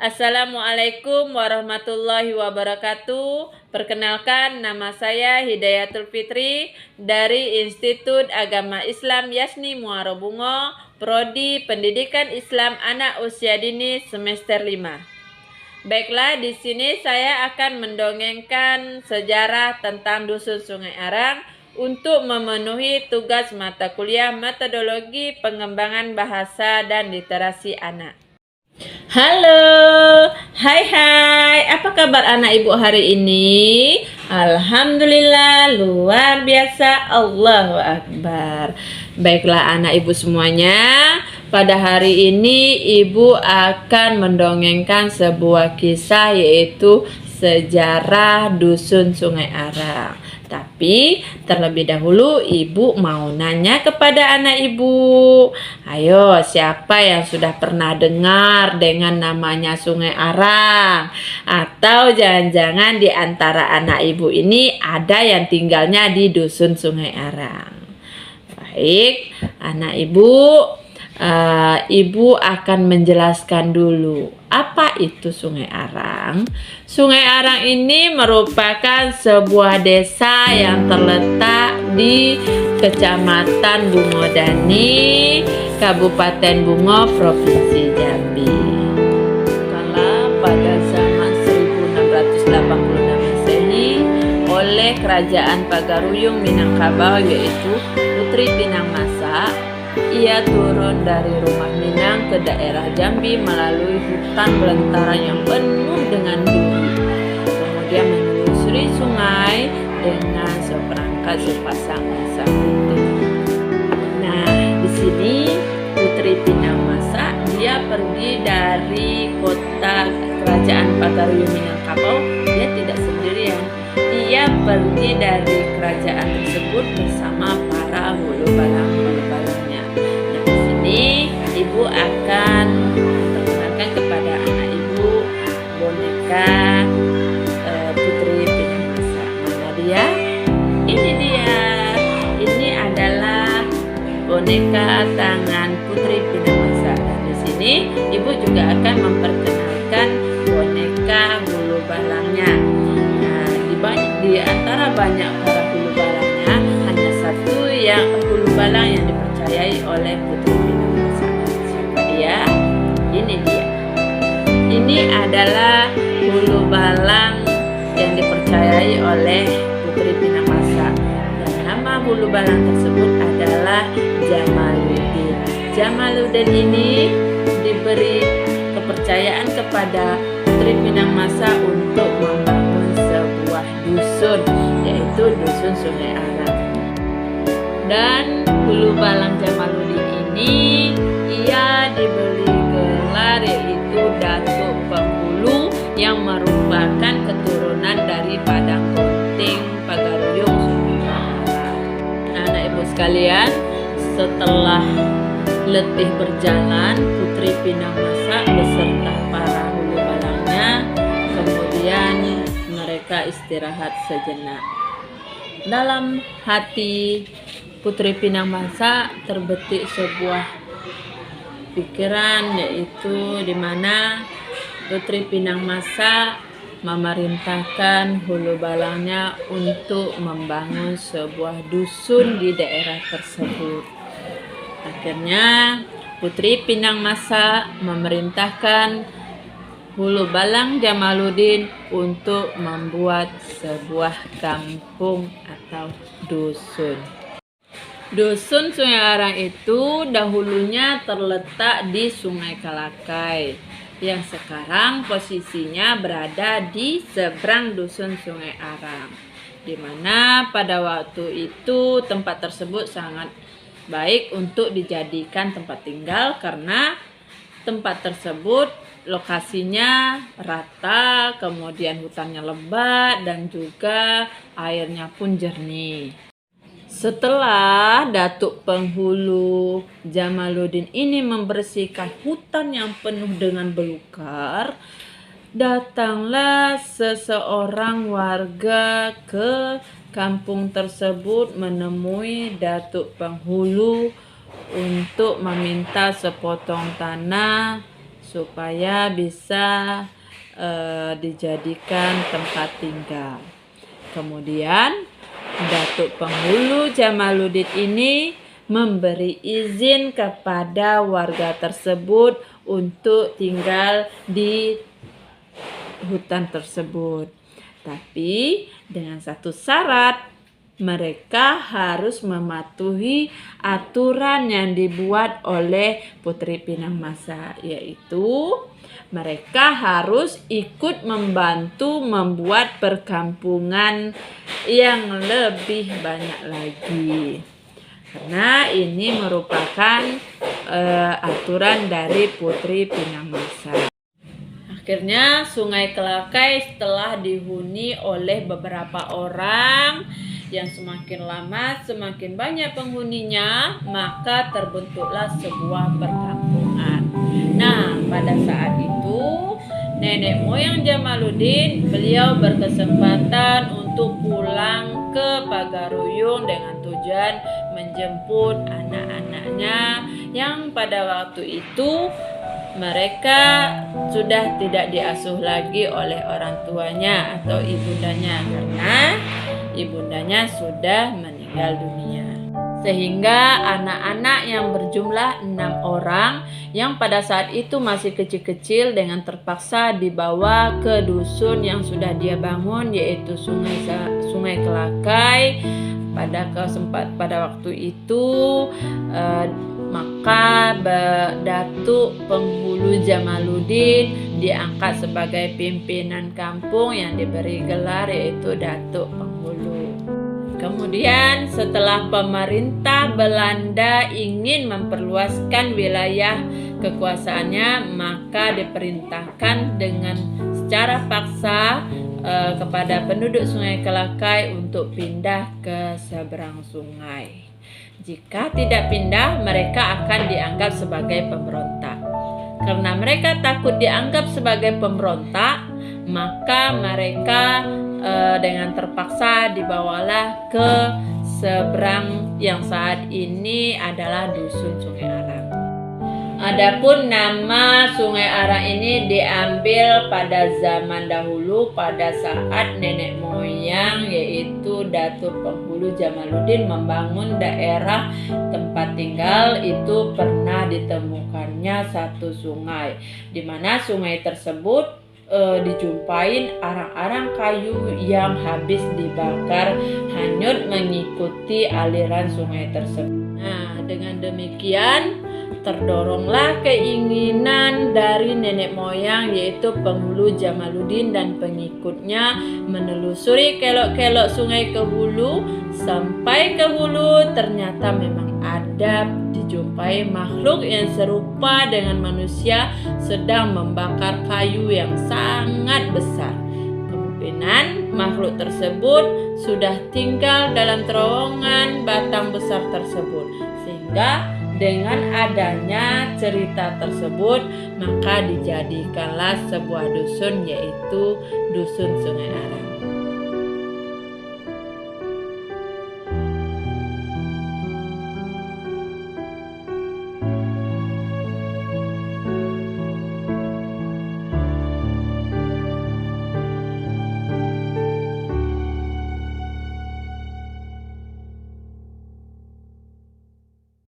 Assalamualaikum warahmatullahi wabarakatuh. Perkenalkan, nama saya Hidayatul Fitri dari Institut Agama Islam Yasni Muaro Bungo, Prodi Pendidikan Islam Anak Usia Dini semester 5. Baiklah, di sini saya akan mendongengkan sejarah tentang Dusun Sungai Arang untuk memenuhi tugas mata kuliah metodologi pengembangan bahasa dan literasi anak. Halo, hai, apa kabar anak ibu hari ini? Alhamdulillah, luar biasa, Allahu Akbar. Baiklah anak ibu semuanya, pada hari ini ibu akan mendongengkan sebuah kisah yaitu sejarah Dusun Sungai Arang. Tapi terlebih dahulu ibu mau nanya kepada anak ibu. Ayo, siapa yang sudah pernah dengar dengan namanya Sungai Arang? Atau jangan-jangan di antara anak ibu ini ada yang tinggalnya di Dusun Sungai Arang? Baik, anak ibu, ibu akan menjelaskan dulu apa itu Sungai Arang. Sungai Arang ini merupakan sebuah desa yang terletak di Kecamatan Bungodani, Kabupaten Bungo, Provinsi Jambi. Kala pada zaman 1686 Masehi oleh Kerajaan Pagaruyung Minangkabau yaitu Putri Pinang Masa, ia turun dari rumah Minang ke daerah Jambi melalui hutan belantara yang penuh dengan duri. Kemudian menelusuri sungai dengan sepasang masa putih. Nah, di sini Putri Pinang Masa dia pergi dari kota Kerajaan Pagaruyung Minangkabau. Dia tidak sendirian. Dia pergi dari kerajaan tersebut bersama para hulu-balangnya. Nah, di sini ibu akan memperkenalkan kepada anak ibu boneka Putri Pinang Masa. Mana dia? Ini dia. Ini adalah boneka tangan Putri Pinang Masa. Dan di sini ibu juga akan memperkenalkan boneka hulu balangnya. Di antara banyak para hulu balangnya, hanya satu yang hulu balang yang dipercayai oleh Putri Pinang Masa. Siapa dia? Ini dia. Ini adalah hulu balang yang dipercayai oleh Putri Pinang Masa. Dan nama hulu balang tersebut adalah Jamaluddin. Jamaluddin ini diberi kepercayaan kepada Putri Pinang Masa untuk membangun sebuah dusun, yaitu Dusun Sungai Arang. Dan hulu balang Jamaluddin ini ia diberi gelar yaitu Datuk Penghulu yang merupakan keturunan daripada Konting Pagaruyung Sungai Arang. Nah, anak ibu sekalian, setelah letih berjalan, Putri Pinang Masa beserta para hulu balangnya kemudian mereka istirahat sejenak. Dalam hati Putri Pinang Masa terbetik sebuah pikiran, yaitu di mana Putri Pinang Masa memerintahkan hulu balangnya untuk membangun sebuah dusun di daerah tersebut. Akhirnya Putri Pinang Masa memerintahkan hulu balang Jamaluddin untuk membuat sebuah kampung atau dusun. Dusun Sungai Arang itu dahulunya terletak di Sungai Kalakai, yang sekarang posisinya berada di seberang Dusun Sungai Arang, di mana pada waktu itu tempat tersebut sangat baik untuk dijadikan tempat tinggal karena tempat tersebut lokasinya rata, kemudian hutannya lebat dan juga airnya pun jernih. Setelah Datuk Penghulu Jamaluddin ini membersihkan hutan yang penuh dengan belukar, datanglah seseorang warga ke kampung tersebut menemui Datuk Penghulu untuk meminta sepotong tanah supaya bisa dijadikan tempat tinggal. Kemudian Datuk Penghulu Jamaluddin ini memberi izin kepada warga tersebut untuk tinggal di hutan tersebut. Tapi dengan satu syarat, mereka harus mematuhi aturan yang dibuat oleh Putri Pinangmasa, yaitu mereka harus ikut membantu membuat perkampungan yang lebih banyak lagi. Karena ini merupakan aturan dari Putri Pinangmasa. Akhirnya Sungai Kelakai setelah dihuni oleh beberapa orang, yang semakin lama semakin banyak penghuninya, maka terbentuklah sebuah perkampungan. Nah, pada saat itu nenek moyang Jamaluddin, beliau berkesempatan untuk pulang ke Pagaruyung dengan tujuan menjemput anak-anaknya yang pada waktu itu mereka sudah tidak diasuh lagi oleh orang tuanya atau ibundanya, karena ibundanya sudah meninggal dunia. Sehingga anak-anak yang berjumlah 6 orang yang pada saat itu masih kecil-kecil dengan terpaksa dibawa ke dusun yang sudah dia bangun, yaitu Sungai Kelakai. Pada waktu itu maka Datuk Penghulu Jamaluddin diangkat sebagai pimpinan kampung yang diberi gelar yaitu Datuk Penghulu. Kemudian setelah pemerintah Belanda ingin memperluaskan wilayah kekuasaannya, maka diperintahkan dengan secara paksa kepada penduduk Sungai Kelakai untuk pindah ke seberang sungai. Jika tidak pindah, mereka akan dianggap sebagai pemberontak. Karena mereka takut dianggap sebagai pemberontak, maka mereka dengan terpaksa dibawalah ke seberang yang saat ini adalah dusun Sungai Arang. Adapun nama Sungai Arang ini diambil pada zaman dahulu pada saat nenek moyang yaitu Datuk Penghulu Jamaluddin membangun daerah tempat tinggal, itu pernah ditemukannya satu sungai, di mana sungai tersebut dijumpain arang-arang kayu yang habis dibakar hanyut mengikuti aliran sungai tersebut. Nah, dengan demikian terdoronglah keinginan dari nenek moyang yaitu Penghulu Jamaluddin dan pengikutnya menelusuri kelok-kelok sungai ke hulu. Sampai ke hulu ternyata memang ada dijumpai makhluk yang serupa dengan manusia sedang membakar kayu yang sangat besar. Kemungkinan makhluk tersebut sudah tinggal dalam terowongan batang besar tersebut, sehingga dengan adanya cerita tersebut maka dijadikanlah sebuah dusun yaitu Dusun Sungai Arang.